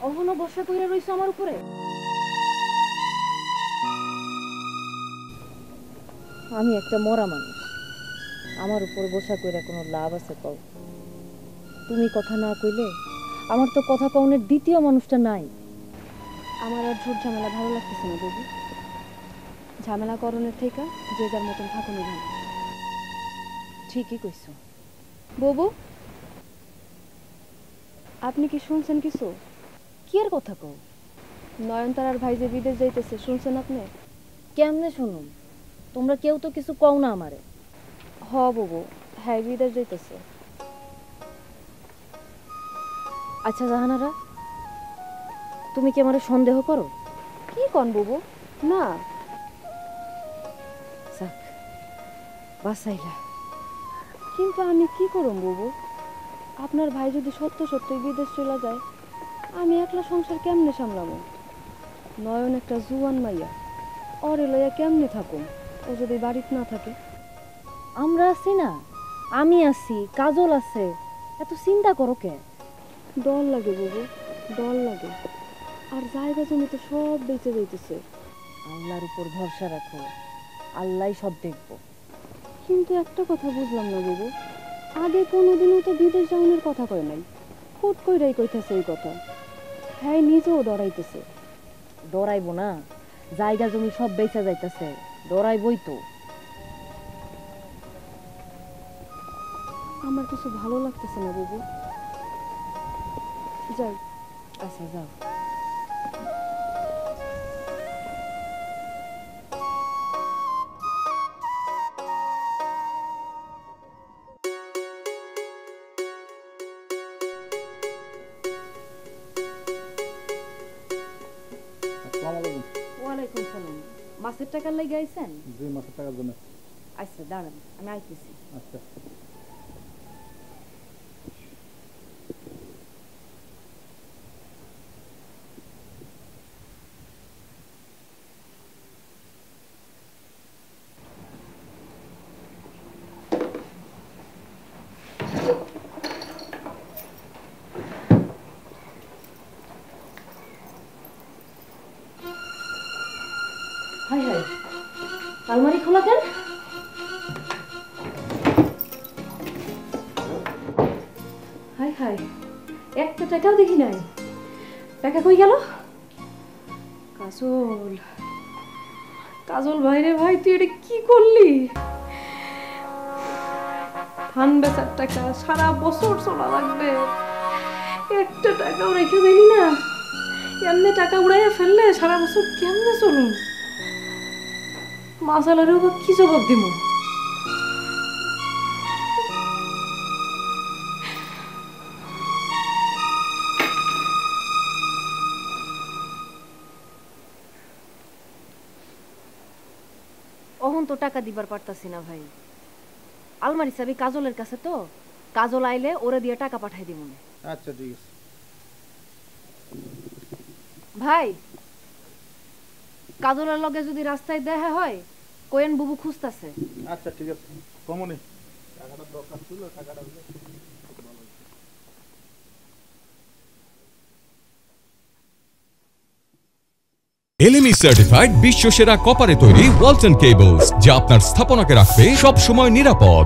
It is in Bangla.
অহনো বর্ষা কইরা রইছো আমার উপরে। আমি একটা মরা মানুষ, আমার উপর বসা কইরা কোনো লাভ আছে কও? তুমি কথা না কইলে আমার তো কথা কওনের দ্বিতীয় মানুষটা নাই। আমার আর ঝুট ঝামেলা ভালো লাগতেছে না বাবু। ঝামেলা করণের থেকে যে যার মতন থাকুন ভালো। ঠিকই কইছো বাবু, আপনি কি শুনছেন কিছু? কি আর কথা কও? নয়নতারার ভাই যে বিদেশ যাইতেছে, শুনছেন আপনি? কেমনে শুনুন? তোমরা কেউ তো কিছু কও না আমারে। হ বাবু, হ্যাঁ বিদেশ যাইতেছে। আচ্ছা জাহানারা, তুমি কি আমারে সন্দেহ করো? কি কন বাবু? না। যাক, বাঁচাইলা। কিন্তু আমি কি করুম বাবু? আপনার ভাই যদি সত্য সত্যই বিদেশ চলে যায়, আমি একলা সংসার কেমনে সামলাবো? নয়ন একটা জুয়ান মাইয়া, ওরে লইয়া কেমনে থাকুম ও যদি বাড়িতে না থাকে? আমরা আছি না, আমি আছি, কাজল আছে, এত চিন্তা করো কে? ডর লাগে বাবু, ডর লাগে। আর জায়গা জমি তো সব বেঁচে যাইতেছে। আল্লাহর উপর ভরসা রাখো, আল্লাহই সব দেখবো। কিন্তু একটা কথা বুঝলাম না বাবু, আগে কোনোদিনও তো বিদেশ যাওয়ার কথা কয় নাই, হুট কইরাই কইতেছে এই কথা। হ্যাঁ নিজেও ডরাইতেছে। ডরাইবো না? জায়গা জমি সব বেচা যাইতেছে, ডরাইবই তো। আমার কিছু ভালো লাগতেছে না বাবু, যাই। আচ্ছা যাও। ওয়ালাইকুম সালাম। মাছের টাকার লাগি আইছেন? জি, মাছের টাকার জন্য। আচ্ছা দাঁড়ান, আমি আইতেছি। আচ্ছা। হাই হাই, আলমারি খোলা কেন? হাই হাই, একটা টাকাও দেখি নাই। টাকা কই গেল? কাজল, কাজল ভাই রে ভাই, তুই এটা কি করলি? ধান বেচার টাকা সারা বছর চলা লাগবে, একটা টাকাও রেখে দিলি না। এমনি টাকা উড়াইয়া ফেললে সারা বছর কেমনে চলুন? মাসালারেও বা কি জবাব দিব? অহন তো টাকা দিবার পারতাছি না ভাই। আলমারি চাবি কাজলের কাছে, তো কাজল আইলে ওরে দিয়ে টাকা পাঠাই দিব। আচ্ছা ঠিক আছে ভাই, কাজলের লগে যদি রাস্তায় দেখা হয় কোয়েন বুবু খুঁজতাছে। আচ্ছা ঠিক আছে, কমনি টাকাটা দরকার ছিল, টাকাটা এলএমই সার্টিফাইড বিশ্বসেরা কপারে তৈরি ওয়ালটন কেবলস, যা আপনার স্থাপনাকে রাখবে সব সময় নিরাপদ।